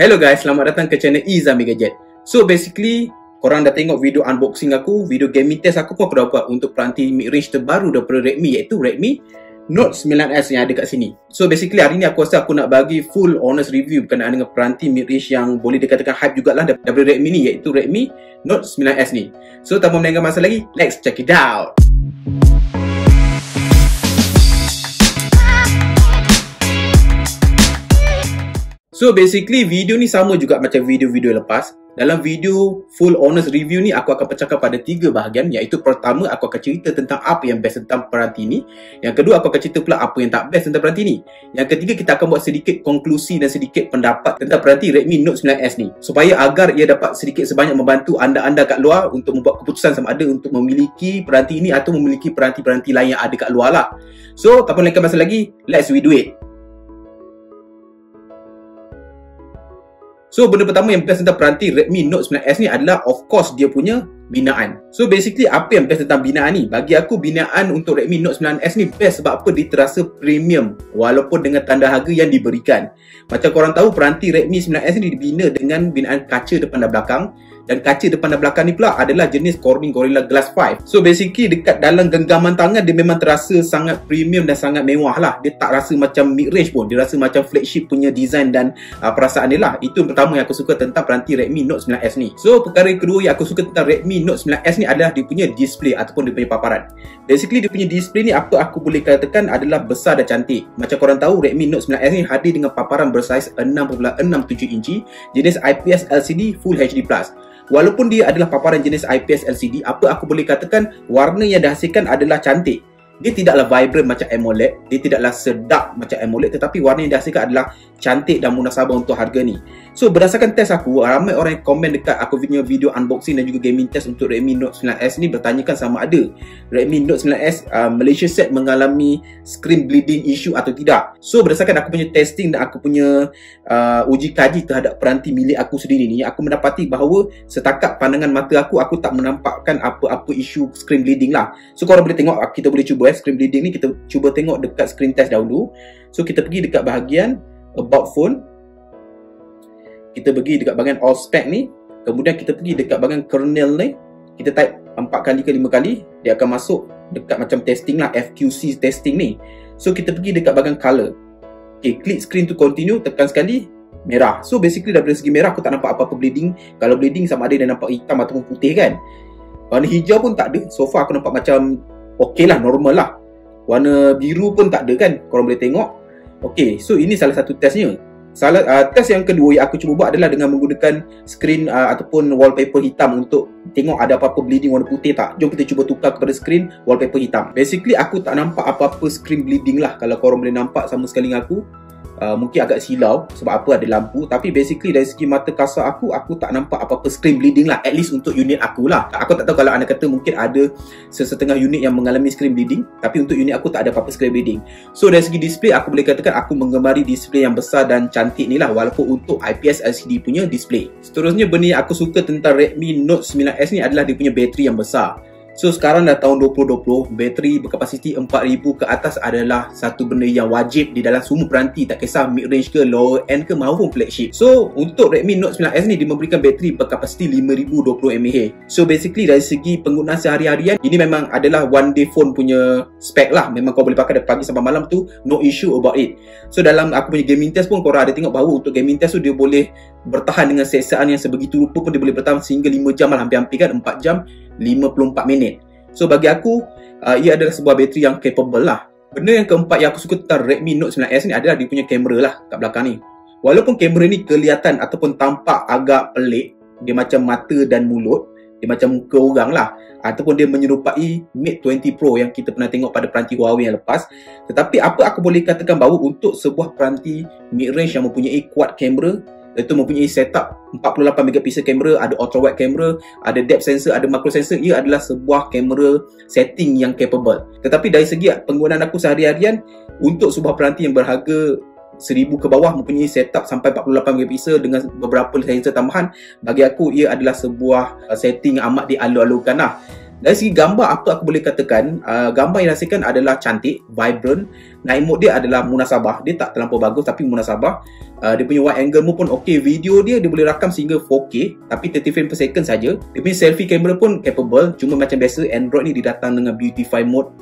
Hello guys, selamat datang ke channel Izami Gadget. So basically, korang dah tengok video unboxing aku, video gaming test aku pun aku dah buat untuk peranti mid-range terbaru daripada Redmi, iaitu Redmi Note 9S yang ada kat sini. So basically hari ni aku rasa aku nak bagi full honest review berkenaan dengan peranti mid-range yang boleh dikatakan hype jugalah daripada Redmi ni, iaitu Redmi Note 9S ni. So tanpa melengahkan masa lagi, let's check it out. So basically video ni sama juga macam video-video lepas. Dalam video full honest review ni aku akan pecahkan pada 3 bahagian, iaitu pertama aku akan cerita tentang apa yang best tentang peranti ni. Yang kedua aku akan cerita pula apa yang tak best tentang peranti ni. Yang ketiga kita akan buat sedikit konklusi dan sedikit pendapat tentang peranti Redmi Note 9S ni, supaya agar ia dapat sedikit sebanyak membantu anda-anda kat luar untuk membuat keputusan sama ada untuk memiliki peranti ini atau memiliki peranti-peranti lain yang ada kat luar lah. So tanpa melengahkan masa lagi, let's we do it. So benda pertama yang best tentang peranti Redmi Note 9S ni adalah of course dia punya binaan. So basically apa yang best tentang binaan ni? Bagi aku binaan untuk Redmi Note 9S ni best sebab apa? Dia terasa premium walaupun dengan tanda harga yang diberikan. Macam korang tahu peranti Redmi 9S ni dibina dengan binaan kaca depan dan belakang. Dan kaca depan dan belakang ni pula adalah jenis Corning Gorilla Glass 5. So basically dekat dalam genggaman tangan dia memang terasa sangat premium dan sangat mewah lah. Dia tak rasa macam mid-range pun. Dia rasa macam flagship punya design dan perasaan dia lah. Itu yang pertama yang aku suka tentang peranti Redmi Note 9S ni. So perkara kedua yang aku suka tentang Redmi Note 9S ni adalah dia punya display ataupun dia punya paparan. Basically dia punya display ni apa aku boleh katakan adalah besar dan cantik. Macam korang tahu Redmi Note 9S ni hadir dengan paparan bersaiz 6.67 inci jenis IPS LCD Full HD+. Walaupun dia adalah paparan jenis IPS LCD, apa aku boleh katakan warna yang dihasilkan adalah cantik. Dia tidaklah vibrant macam AMOLED, dia tidaklah sedap macam AMOLED, tetapi warna yang dihasilkan adalah cantik dan munasabah untuk harga ni. So berdasarkan test aku, ramai orang yang komen dekat aku punya video unboxing dan juga gaming test untuk Redmi Note 9S ni bertanyakan sama ada Redmi Note 9S Malaysia set mengalami screen bleeding issue atau tidak. So berdasarkan aku punya testing dan aku punya uji kaji terhadap peranti milik aku sendiri ni, aku mendapati bahawa setakat pandangan mata aku tak menampakkan apa-apa isu screen bleeding lah. So korang boleh tengok, kita boleh cuba screen bleeding ni, kita cuba tengok dekat screen test dahulu. So kita pergi dekat bahagian about phone, kita pergi dekat bahagian all spec ni, kemudian kita pergi dekat bahagian kernel ni, kita type 4 kali ke 5 kali, dia akan masuk dekat macam testing lah, FQC testing ni. So kita pergi dekat bahagian color. Okay, klik screen to continue, tekan sekali, merah. So basically dari segi merah aku tak nampak apa-apa bleeding. Kalau bleeding sama ada dia nampak hitam ataupun putih kan. Warna hijau pun tak ada. So far aku nampak macam okey lah, normal lah. Warna biru pun tak ada kan, korang boleh tengok. Okey, so ini salah satu testnya. Test yang kedua yang aku cuba buat adalah dengan menggunakan screen ataupun wallpaper hitam untuk tengok ada apa-apa bleeding warna putih tak. Jom kita cuba tukar kepada screen wallpaper hitam. Basically aku tak nampak apa-apa screen bleeding lah. Kalau korang boleh nampak sama sekali dengan aku, mungkin agak silau sebab apa ada lampu, tapi basically dari segi mata kasar aku tak nampak apa-apa screen bleeding lah, at least untuk unit aku lah. Aku tak tahu kalau anda kata mungkin ada sesetengah unit yang mengalami screen bleeding, tapi untuk unit aku tak ada apa-apa screen bleeding. So dari segi display aku boleh katakan aku menggemari display yang besar dan cantik ni lah, walaupun untuk IPS LCD punya display. Seterusnya benda yang aku suka tentang Redmi Note 9S ni adalah dia punya bateri yang besar. So sekarang dah tahun 2020, bateri berkapasiti 4000 ke atas adalah satu benda yang wajib di dalam semua peranti, tak kisah mid-range ke, lower end ke maupun flagship. So untuk Redmi Note 9S ni dia memberikan bateri berkapasiti 5020 mAh. So basically dari segi penggunaan sehari-harian, ini memang adalah one day phone punya spek lah. Memang kau boleh pakai dari pagi sampai malam tu, no issue about it. So dalam aku punya gaming test pun korang ada tengok bahawa untuk gaming test tu dia boleh bertahan dengan seksaan yang sebegitu rupa pun dia boleh bertahan sehingga 5 jam lah, hampir-hampir kan 4 jam 54 minit. So bagi aku ia adalah sebuah bateri yang capable lah. Benda yang keempat yang aku suka tentang Redmi Note 9S ni adalah dia punya kamera lah kat belakang ni. Walaupun kamera ni kelihatan ataupun tampak agak pelik, dia macam mata dan mulut, dia macam muka orang lah, ataupun dia menyerupai Mate 20 Pro yang kita pernah tengok pada peranti Huawei yang lepas. Tetapi apa aku boleh katakan bahawa untuk sebuah peranti mid-range yang mempunyai kuat kamera, iaitu mempunyai setup 48 megapixel kamera, ada ultra wide kamera, ada depth sensor, ada macro sensor, ia adalah sebuah kamera setting yang capable. Tetapi dari segi penggunaan aku sehari-harian, untuk sebuah peranti yang berharga 1000 ke bawah mempunyai setup sampai 48 megapixel dengan beberapa sensor tambahan, bagi aku ia adalah sebuah setting yang amat dialu-alukan lah. Dari segi gambar, apa aku boleh katakan, gambar yang dihasilkan adalah cantik, vibrant. Night mode dia adalah munasabah. Dia tak terlampau bagus tapi munasabah. Dia punya wide angle mode pun okey. Video dia boleh rakam sehingga 4K tapi 30 frame per second saja. Dia punya selfie camera pun capable. Cuma macam biasa Android ni dia datang dengan beautify mode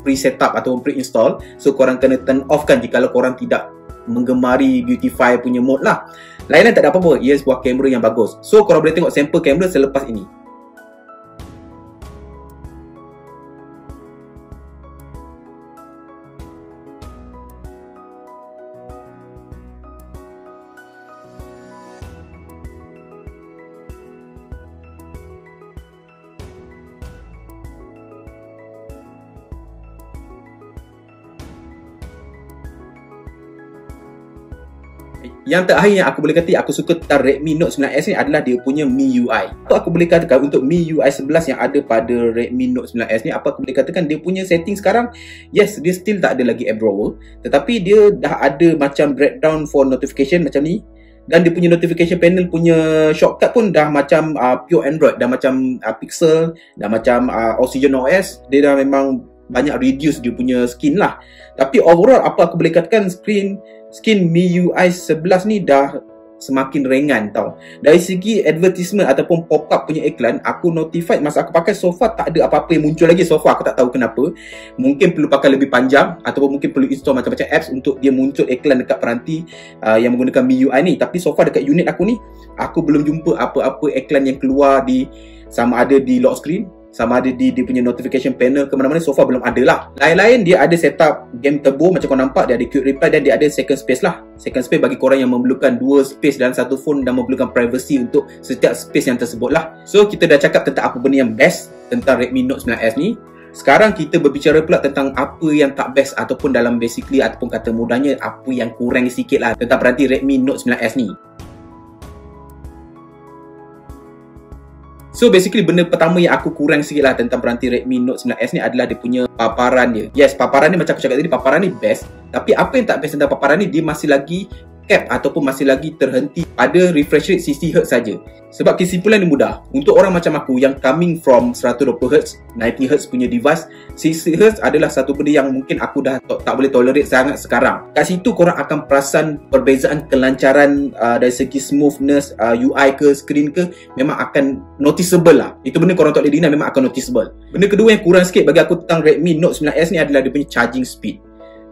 pre-setup atau pre-install. So korang kena turn off kan jika korang tidak menggemari beautify punya mode lah. Lain-lain tak ada apa-apa. Ia sebuah kamera yang bagus. So korang boleh tengok sampel kamera selepas ini. Yang terakhir yang aku boleh kata aku suka tentang Redmi Note 9S ni adalah dia punya MIUI. Apa aku boleh katakan untuk MIUI 11 yang ada pada Redmi Note 9S ni, apa aku boleh katakan dia punya setting sekarang, yes, dia still tak ada lagi app drawer, tetapi dia dah ada macam breakdown for notification macam ni. Dan dia punya notification panel punya shortcut pun dah macam pure Android, dah macam Pixel, dah macam Oxygen OS. Dia dah memang banyak reduce dia punya skin lah. Tapi overall apa aku boleh katakan, skin MIUI 11 ni dah semakin ringan tau. Dari segi advertisement ataupun pop-up punya iklan, aku notified masa aku pakai, so far tak ada apa-apa yang muncul lagi so far. Aku tak tahu kenapa. Mungkin perlu pakai lebih panjang ataupun mungkin perlu install macam-macam apps untuk dia muncul iklan dekat peranti yang menggunakan MIUI ni. Tapi so far dekat unit aku ni, aku belum jumpa apa-apa iklan yang keluar di, sama ada di lock screen, sama ada di dia punya notification panel ke mana-mana, so far belum ada lah. Lain-lain dia ada setup game turbo macam kau nampak, dia ada quick reply dan dia ada second space lah. Second space bagi korang yang memerlukan dua space dalam satu phone dan memerlukan privacy untuk setiap space yang tersebut lah. So kita dah cakap tentang apa benda yang best tentang Redmi Note 9S ni. Sekarang kita berbicara pula tentang apa yang tak best ataupun dalam basically ataupun kata mudahnya apa yang kurang sikit lah tentang peranti Redmi Note 9S ni. So basically benda pertama yang aku kurang sikit lah tentang peranti Redmi Note 9S ni adalah dia punya paparan dia. Yes, paparan ni macam aku cakap tadi, paparan ni best. Tapi apa yang tak best tentang paparan ni, dia masih lagi cap ataupun masih lagi terhenti pada refresh rate 60Hz saja. Sebab kesimpulan ni mudah. Untuk orang macam aku yang coming from 120Hz, 90Hz punya device, 60Hz adalah satu benda yang mungkin aku dah tak boleh tolerate sangat sekarang. Kat situ korang akan perasan perbezaan kelancaran dari segi smoothness, UI ke, screen ke, memang akan noticeable lah. Itu benda korang tak boleh deny, memang akan noticeable. Benda kedua yang kurang sikit bagi aku tentang Redmi Note 9S ni adalah dia punya charging speed.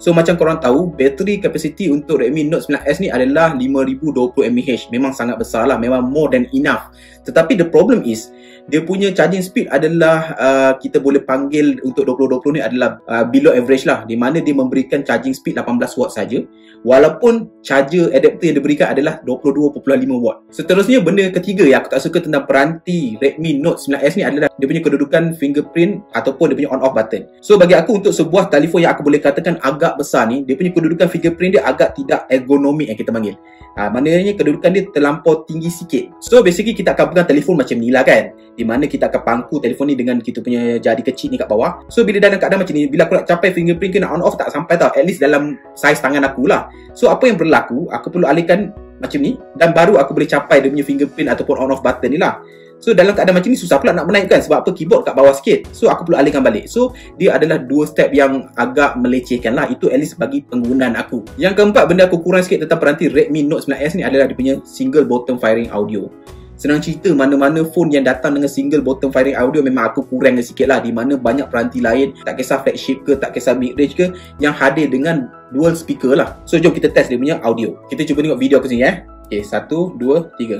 So macam korang tahu, battery capacity untuk Redmi Note 9S ni adalah 5020 mAh. Memang sangat besar lah, memang more than enough. Tetapi the problem is, dia punya charging speed adalah kita boleh panggil untuk 2020 ni adalah below average lah, di mana dia memberikan charging speed 18 watt saja, walaupun charger adapter yang diberikan adalah 22.5 watt. Seterusnya, benda ketiga yang aku tak suka tentang peranti Redmi Note 9S ni adalah dia punya kedudukan fingerprint ataupun dia punya on off button. So bagi aku, untuk sebuah telefon yang aku boleh katakan agak besar ni, dia punya kedudukan fingerprint dia agak tidak ergonomik yang kita panggil. Maknanya kedudukan dia terlampau tinggi sikit. So basically kita akan pegang telefon macam ni lah kan, di mana kita akan pangku telefon ni dengan kita punya jari kecil ni kat bawah. So bila dalam keadaan macam ni, bila aku nak capai fingerprint ke nak on off tak sampai tau, at least dalam saiz tangan aku lah. So apa yang berlaku, aku perlu alihkan macam ni dan baru aku boleh capai dia punya fingerprint ataupun on off button ni lah. So dalam keadaan macam ni susah pula nak menaikkan, sebab apa, keyboard kat bawah sikit. So aku perlu alihkan balik. So dia adalah dua step yang agak melecehkan lah. Itu at least bagi penggunaan aku. Yang keempat, benda aku kurang sikit tentang peranti Redmi Note 9S ni adalah dia punya single bottom firing audio. Senang cerita, mana-mana phone yang datang dengan single bottom firing audio memang aku kurang sikit lah, di mana banyak peranti lain, tak kisah flagship ke, tak kisah mid range ke, yang hadir dengan dual speaker lah. So jom kita test dia punya audio. Kita cuba tengok video aku sini Okay, 1, 2, 3.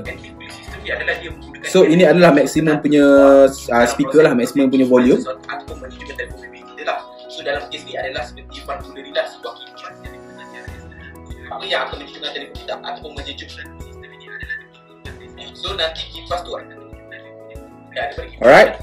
So ini adalah maksimum punya speaker lah, maksimum punya volume. Ataupun manajemen telefon bimbit kita lah. So dalam kes ni adalah seperti Fanfulleri lah, sebuah kipas yang apa yang akan manajemen telefon kita ataupun menjejuk sistem ini adalah. So nanti kipas tu akan alright.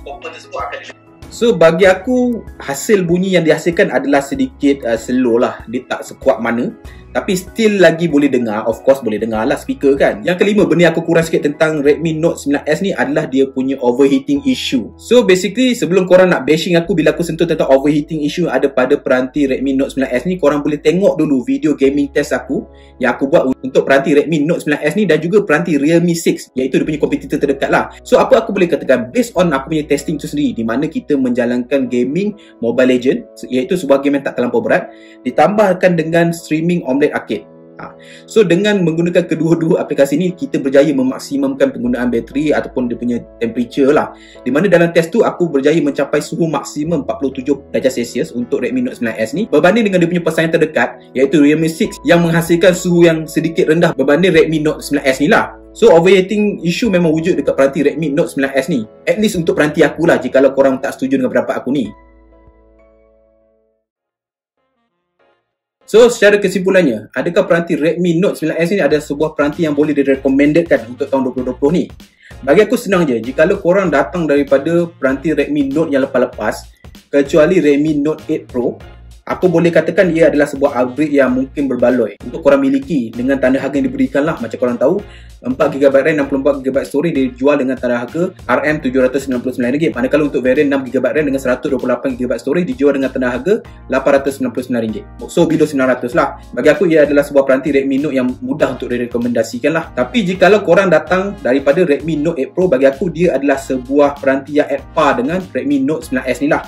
So bagi aku, hasil bunyi yang dihasilkan adalah sedikit slow lah. Dia tak sekuat mana. tapi still lagi boleh dengar. Of course boleh dengar lah speaker kan. Yang kelima, benda aku kurang sikit tentang Redmi Note 9S ni adalah dia punya overheating issue. So basically sebelum korang nak bashing aku bila aku sentuh tentang overheating issue ada pada peranti Redmi Note 9S ni, korang boleh tengok dulu video gaming test aku yang aku buat untuk peranti Redmi Note 9S ni dan juga peranti Realme 6, iaitu dia punya kompetitor terdekat lah. So apa aku boleh katakan based on aku punya testing tu sendiri, di mana kita menjalankan gaming Mobile Legend, iaitu sebuah game yang tak terlampau berat, ditambahkan dengan streaming Omelette Arcade. So dengan menggunakan kedua-dua aplikasi ni, kita berjaya memaksimumkan penggunaan bateri ataupun dia punya temperature lah, di mana dalam test tu aku berjaya mencapai suhu maksimum 47 darjah Celsius untuk Redmi Note 9S ni, berbanding dengan dia punya pesaing terdekat iaitu Realme 6 yang menghasilkan suhu yang sedikit rendah berbanding Redmi Note 9S ni lah. So overheating issue memang wujud dekat peranti Redmi Note 9S ni, at least untuk peranti aku lah, jikalau korang tak setuju dengan pendapat aku ni. So secara kesimpulannya, adakah peranti Redmi Note 9S ni adalah sebuah peranti yang boleh direkomendedkan untuk tahun 2020 ni? Bagi aku senang je, jikalau korang datang daripada peranti Redmi Note yang lepas-lepas, kecuali Redmi Note 8 Pro, aku boleh katakan ia adalah sebuah upgrade yang mungkin berbaloi untuk korang miliki dengan tanda harga yang diberikan lah. Macam korang tahu, 4GB RAM 64GB storage dijual dengan tanda harga RM799, manakala untuk varian 6GB RAM dengan 128GB storage dijual dengan tanda harga RM899. So below 900 lah. Bagi aku ia adalah sebuah peranti Redmi Note yang mudah untuk direkomendasikan lah. Tapi jikalau korang datang daripada Redmi Note 8 Pro, bagi aku dia adalah sebuah peranti yang at par dengan Redmi Note 9S ni lah.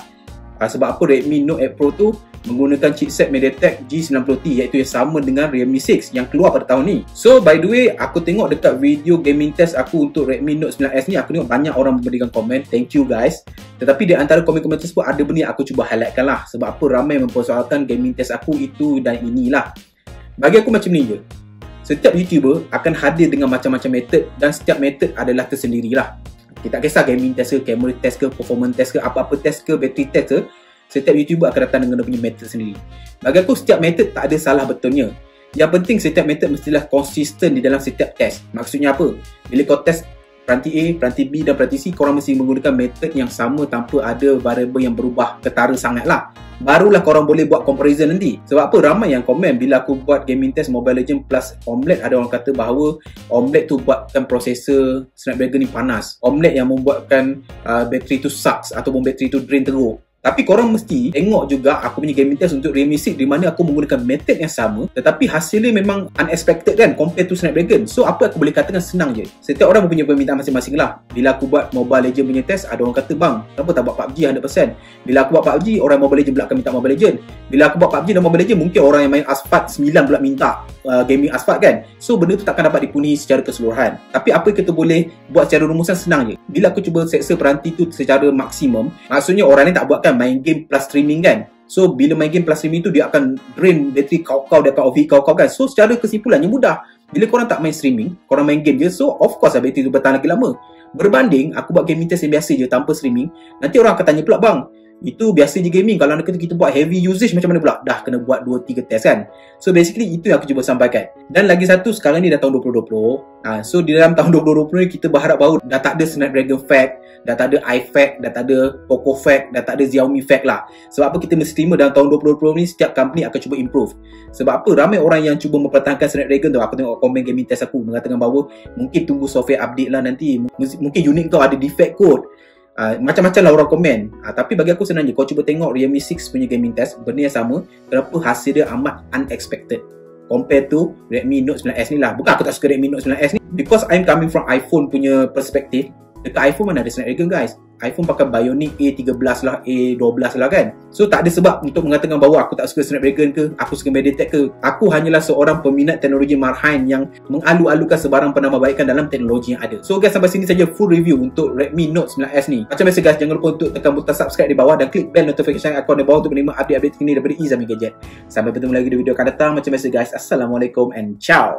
Sebab apa? Redmi Note 8 Pro tu menggunakan chipset MediaTek G90T, iaitu yang sama dengan Realme 6 yang keluar pada tahun ni. So by the way, aku tengok dekat video gaming test aku untuk Redmi Note 9S ni, aku tengok banyak orang memberikan komen, thank you guys. Tetapi di antara komen-komen tersebut ada benda yang aku cuba highlightkan lah. Sebab apa? Ramai mempersoalkan gaming test aku itu dan inilah. Bagi aku macam ni je, setiap YouTuber akan hadir dengan macam-macam method dan setiap method adalah tersendirilah. Kita tak kisah gaming test ke, camera test ke, performance test ke, apa-apa test ke, battery test ke, setiap YouTuber akan datang dengan dia punya method sendiri. Bagi aku setiap method tak ada salah betulnya. Yang penting setiap method mestilah konsisten di dalam setiap test. Maksudnya apa? Bila kau test peranti A, peranti B dan peranti C, korang mesti menggunakan method yang sama tanpa ada variable yang berubah ketara sangat lah. Barulah korang boleh buat comparison nanti. Sebab apa? Ramai yang komen bila aku buat gaming test Mobile Legends plus Omelette, ada orang kata bahawa Omelette tu buatkan prosesor Snapdragon ni panas. Omelette yang membuatkan bateri tu sucks ataupun bateri tu drain teruk. Tapi korang mesti tengok juga aku punya gaming test untuk Realme 6, di mana aku menggunakan method yang sama tetapi hasilnya memang unexpected kan compared to Snapdragon. So apa aku boleh katakan senang je. Setiap orang punya permintaan masing-masing lah. Bila aku buat Mobile Legends punya test, ada orang kata bang, kenapa tak buat PUBG 100%? Bila aku buat PUBG, orang Mobile Legends pula akan minta Mobile Legends. Bila aku buat PUBG dan Mobile Legends, mungkin orang yang main Asphalt 9 pula minta gaming Asphalt kan. So benda tu takkan dapat dipenuhi secara keseluruhan. Tapi apa kita boleh buat secara rumusan senang je. Bila aku cuba seksa peranti tu secara maksimum, maksudnya orang ni tak buat kan main game plus streaming kan. So bila main game plus streaming tu dia akan drain bateri kau-kau, dia akan overheat kau-kau kan. So secara kesimpulannya mudah. Bila korang tak main streaming, korang main game je, so of course lah bateri tu bertahan lagi lama. Berbanding aku buat gaming test yang biasa je tanpa streaming, nanti orang akan tanya pula, bang, itu biasa je gaming, kalau nak kita buat heavy usage macam mana pula? Dah kena buat 2-3 test kan. So basically itu yang aku cuba sampaikan. Dan lagi satu, sekarang ni dah tahun 2020. So di dalam tahun 2020 ni kita berharap bahawa dah tak ada Snapdragon Fact, dah tak ada iFact, dah tak ada Poco Fact, dah tak ada Xiaomi Fact lah. Sebab apa? Kita mesti terima dalam tahun 2020 ni setiap company akan cuba improve. Sebab apa? Ramai orang yang cuba mempertahankan Snapdragon tu. Aku tengok komen gaming test aku mengatakan bahawa mungkin tunggu software update lah nanti, mungkin unit kau ada defect code. Macam-macam lah orang komen. Tapi bagi aku senang je, kau cuba tengok Realme 6 punya gaming test, benda yang sama. Kenapa hasil dia amat unexpected compared to Redmi Note 9S ni lah. Bukan aku tak suka Redmi Note 9S ni, because I'm coming from iPhone punya perspektif. Dekat iPhone mana ada Snapdragon guys? iPhone pakai Bionic A13 lah, A12 lah kan. So tak ada sebab untuk mengatakan bahawa aku tak suka Snapdragon ke, aku suka MediaTek ke. Aku hanyalah seorang peminat teknologi marhain yang mengalu-alukan sebarang penambahbaikan dalam teknologi yang ada. So guys, sampai sini saja full review untuk Redmi Note 9S ni. Macam biasa guys, jangan lupa untuk tekan butang subscribe di bawah dan klik bell notification icon di bawah untuk menerima update-update terkini daripada Izami Gadget. Sampai bertemu lagi di video akan datang. Macam biasa guys, Assalamualaikum and ciao.